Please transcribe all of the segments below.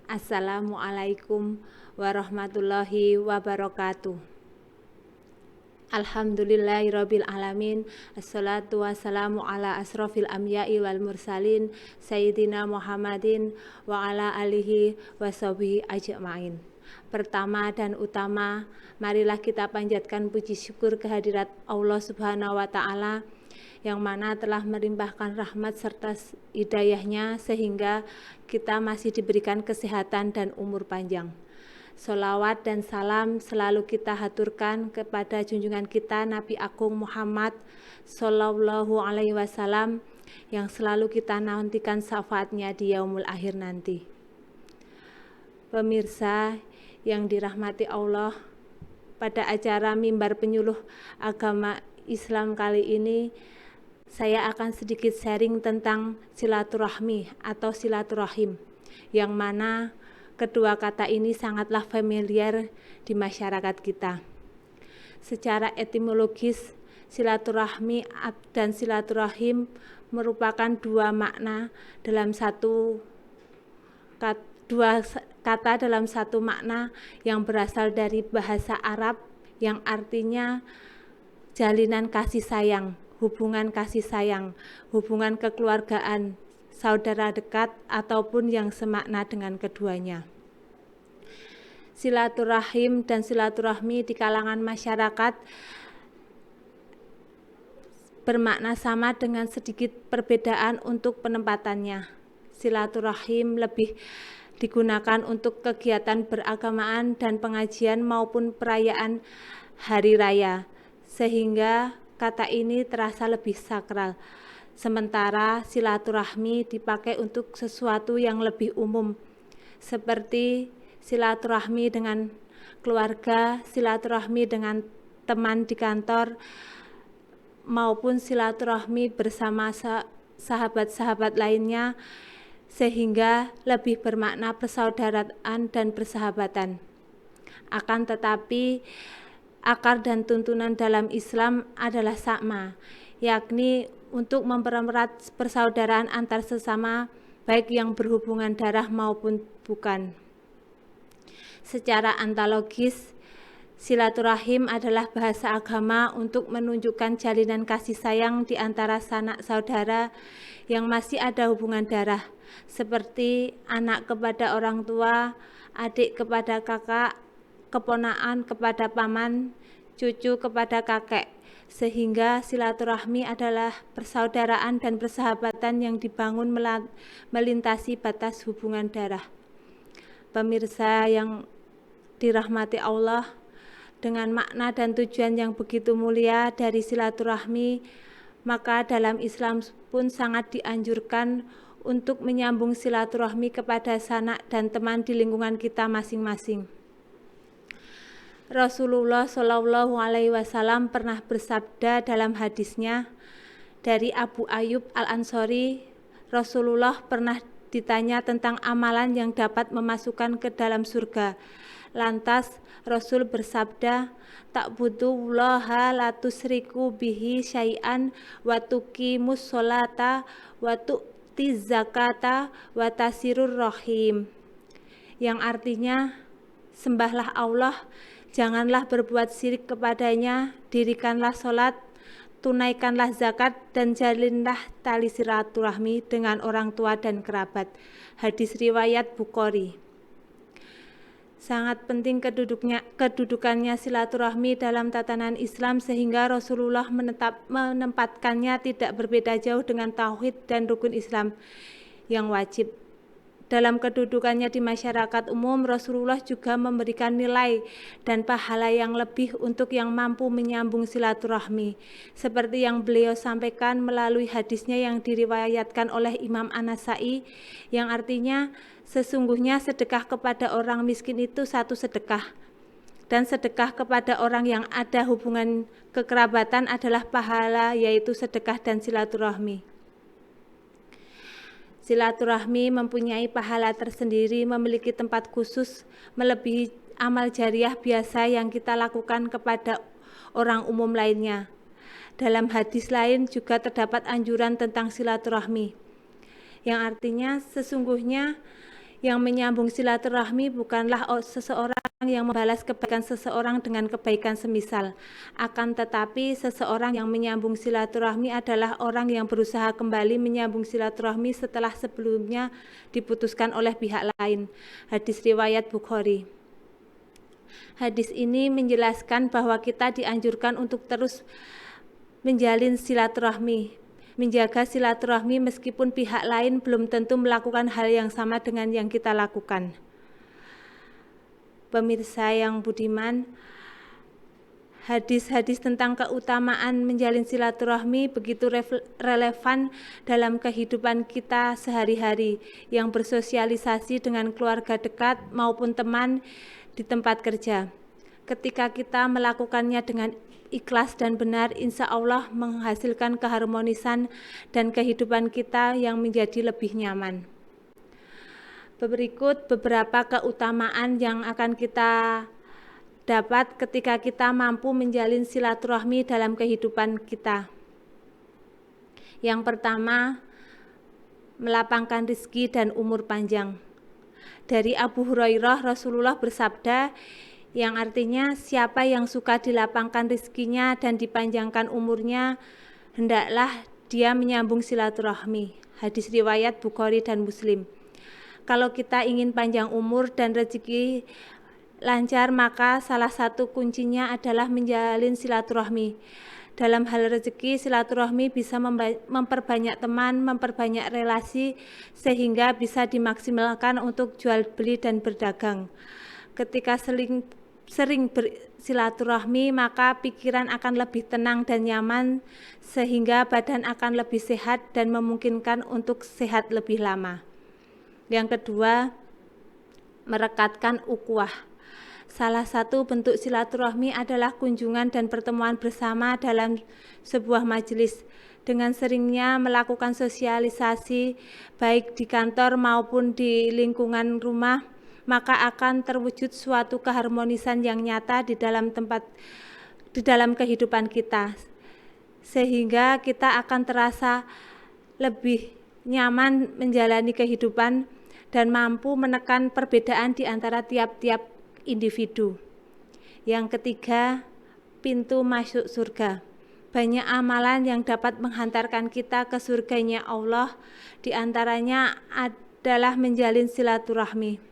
Assalamualaikum warahmatullahi wabarakatuh. Alhamdulillahirabbil alamin. Assalatu wassalamu ala asrofil anbiya'i wal mursalin Sayyidina Muhammadin wa ala alihi washabihi ajma'in. Pertama dan utama, marilah kita panjatkan puji syukur kehadirat Allah Subhanahu wa Ta'ala, yang mana telah melimpahkan rahmat serta hidayahnya sehingga kita masih diberikan kesehatan dan umur panjang. Sholawat dan salam selalu kita haturkan kepada junjungan kita Nabi Agung Muhammad Sallallahu Alaihi Wasallam, yang selalu kita nantikan syafaatnya di yaumul akhir nanti. Pemirsa yang dirahmati Allah, pada acara Mimbar Penyuluh Agama Islam kali ini saya akan sedikit sharing tentang silaturahmi atau silaturahim, yang mana kedua kata ini sangatlah familiar di masyarakat kita. Secara etimologis, silaturahmi dan silaturahim merupakan dua kata dalam satu makna yang berasal dari bahasa Arab, yang artinya jalinan kasih sayang, hubungan kasih sayang, hubungan kekeluargaan, saudara dekat, ataupun yang semakna dengan keduanya. Silaturahim dan silaturahmi di kalangan masyarakat bermakna sama dengan sedikit perbedaan untuk penempatannya. Silaturahim lebih digunakan untuk kegiatan beragamaan dan pengajian maupun perayaan hari raya, sehingga kata ini terasa lebih sakral. Sementara silaturahmi dipakai untuk sesuatu yang lebih umum, seperti silaturahmi dengan keluarga, silaturahmi dengan teman di kantor, maupun silaturahmi bersama sahabat-sahabat lainnya, sehingga lebih bermakna persaudaraan dan persahabatan. Akan tetapi akar dan tuntunan dalam Islam adalah sama, yakni untuk mempererat persaudaraan antar sesama, baik yang berhubungan darah maupun bukan. Secara antologis, silaturahim adalah bahasa agama untuk menunjukkan jalinan kasih sayang di antara sanak saudara yang masih ada hubungan darah, seperti anak kepada orang tua, adik kepada kakak, keponakan kepada paman, cucu kepada kakek, sehingga silaturahmi adalah persaudaraan dan persahabatan yang dibangun melintasi batas hubungan darah. Pemirsa yang dirahmati Allah, dengan makna dan tujuan yang begitu mulia dari silaturahmi, maka dalam Islam pun sangat dianjurkan untuk menyambung silaturahmi kepada sanak dan teman di lingkungan kita masing-masing. Rasulullah Shallallahu Alaihi Wasallam pernah bersabda dalam hadisnya dari Abu Ayyub Al-Ansori, Rasulullah pernah ditanya tentang amalan yang dapat memasukkan ke dalam surga. Lantas Rasul bersabda, ta'budullaha la tusriku bihi syai'an wa tuqimus sholata wa tu'tiz zakata wa tasirur rahim, yang artinya, sembahlah Allah, janganlah berbuat syirik kepadanya, dirikanlah sholat, tunaikanlah zakat, dan jalinlah tali silaturahmi dengan orang tua dan kerabat. Hadis riwayat Bukhari. Sangat penting kedudukannya silaturahmi dalam tatanan Islam, sehingga Rasulullah menempatkannya tidak berbeda jauh dengan tauhid dan rukun Islam yang wajib. Dalam kedudukannya di masyarakat umum, Rasulullah juga memberikan nilai dan pahala yang lebih untuk yang mampu menyambung silaturahmi, seperti yang beliau sampaikan melalui hadisnya yang diriwayatkan oleh Imam An-Nasai, yang artinya, sesungguhnya sedekah kepada orang miskin itu satu sedekah, dan sedekah kepada orang yang ada hubungan kekerabatan adalah pahala, yaitu sedekah dan silaturahmi. Silaturahmi mempunyai pahala tersendiri, memiliki tempat khusus, melebihi amal jariah biasa yang kita lakukan kepada orang umum lainnya. Dalam hadis lain juga terdapat anjuran tentang silaturahmi, yang artinya sesungguhnya Yang menyambung silaturahmi bukanlah seseorang yang membalas kebaikan seseorang dengan kebaikan semisal. Akan tetapi seseorang yang menyambung silaturahmi adalah orang yang berusaha kembali menyambung silaturahmi setelah sebelumnya diputuskan oleh pihak lain. Hadis riwayat Bukhari. Hadis ini menjelaskan bahwa kita dianjurkan untuk terus menjalin silaturahmi, menjaga silaturahmi meskipun pihak lain belum tentu melakukan hal yang sama dengan yang kita lakukan. Pemirsa yang budiman, hadis-hadis tentang keutamaan menjalin silaturahmi begitu relevan dalam kehidupan kita sehari-hari yang bersosialisasi dengan keluarga dekat maupun teman di tempat kerja. Ketika kita melakukannya dengan ikhlas dan benar, insya Allah menghasilkan keharmonisan dan kehidupan kita yang menjadi lebih nyaman. Berikut beberapa keutamaan yang akan kita dapat ketika kita mampu menjalin silaturahmi dalam kehidupan kita. Yang pertama, melapangkan rezeki dan umur panjang. Dari Abu Hurairah, Rasulullah bersabda, yang artinya siapa yang suka dilapangkan rezekinya dan dipanjangkan umurnya, hendaklah dia menyambung silaturahmi. Hadis riwayat Bukhari dan Muslim. Kalau kita ingin panjang umur dan rezeki lancar, maka salah satu kuncinya adalah menjalin silaturahmi. Dalam hal rezeki, silaturahmi bisa memperbanyak teman, memperbanyak relasi, sehingga bisa dimaksimalkan untuk jual beli dan berdagang. Ketika sering bersilaturahmi, maka pikiran akan lebih tenang dan nyaman, sehingga badan akan lebih sehat dan memungkinkan untuk sehat lebih lama. Yang kedua, merekatkan ukhuwah. Salah satu bentuk silaturahmi adalah kunjungan dan pertemuan bersama dalam sebuah majelis. Dengan seringnya melakukan sosialisasi, baik di kantor maupun di lingkungan rumah, maka akan terwujud suatu keharmonisan yang nyata di dalam kehidupan kita, sehingga kita akan terasa lebih nyaman menjalani kehidupan dan mampu menekan perbedaan di antara tiap-tiap individu. Yang ketiga, pintu masuk surga. Banyak amalan yang dapat menghantarkan kita ke surganya Allah, di antaranya adalah menjalin silaturahmi.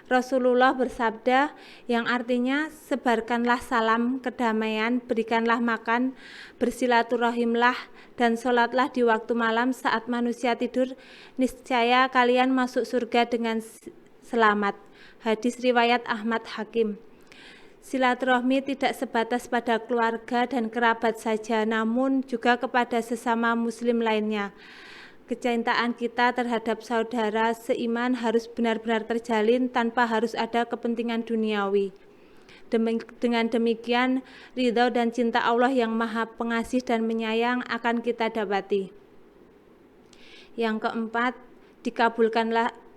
Rasulullah bersabda, yang artinya sebarkanlah salam kedamaian, berikanlah makan, bersilaturahimlah, dan sholatlah di waktu malam saat manusia tidur, niscaya kalian masuk surga dengan selamat. Hadis riwayat Ahmad Hakim. Silaturahmi tidak sebatas pada keluarga dan kerabat saja, namun juga kepada sesama muslim lainnya. Kecintaan kita terhadap saudara seiman harus benar-benar terjalin tanpa harus ada kepentingan duniawi. Dengan demikian, ridha dan cinta Allah yang Maha Pengasih dan Menyayang akan kita dapati. Yang keempat,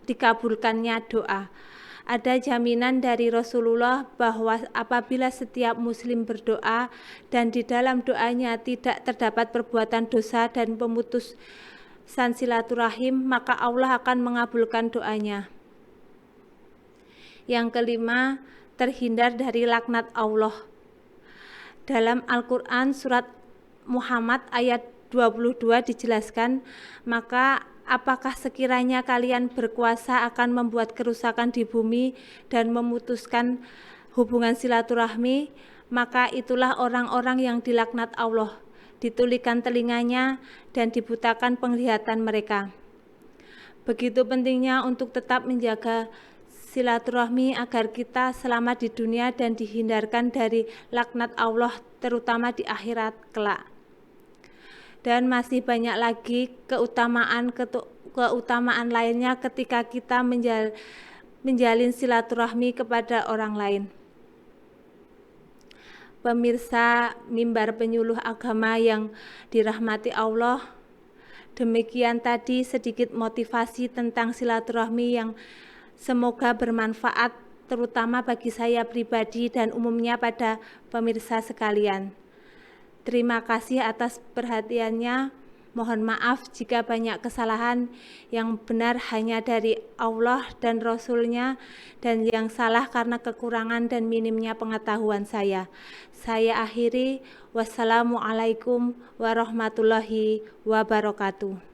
dikabulkannya doa. Ada jaminan dari Rasulullah bahwa apabila setiap muslim berdoa dan di dalam doanya tidak terdapat perbuatan dosa dan pemutusan silaturahim, maka Allah akan mengabulkan doanya. Yang kelima, terhindar dari laknat Allah. Dalam Al-Quran surat Muhammad ayat 22 dijelaskan, maka apakah sekiranya kalian berkuasa akan membuat kerusakan di bumi dan memutuskan hubungan silaturahmi, maka itulah orang-orang yang dilaknat Allah, ditulikan telinganya dan dibutakan penglihatan mereka. Begitu pentingnya untuk tetap menjaga silaturahmi agar kita selamat di dunia dan dihindarkan dari laknat Allah, terutama di akhirat kelak. Dan masih banyak lagi keutamaan lainnya ketika kita menjalin silaturahmi kepada orang lain. Pemirsa mimbar penyuluh agama yang dirahmati Allah, demikian tadi sedikit motivasi tentang silaturahmi yang semoga bermanfaat terutama bagi saya pribadi dan umumnya pada pemirsa sekalian. Terima kasih atas perhatiannya. Mohon maaf jika banyak kesalahan, yang benar hanya dari Allah dan Rasul-Nya, dan yang salah karena kekurangan dan minimnya pengetahuan saya. Saya akhiri, wassalamualaikum warahmatullahi wabarakatuh.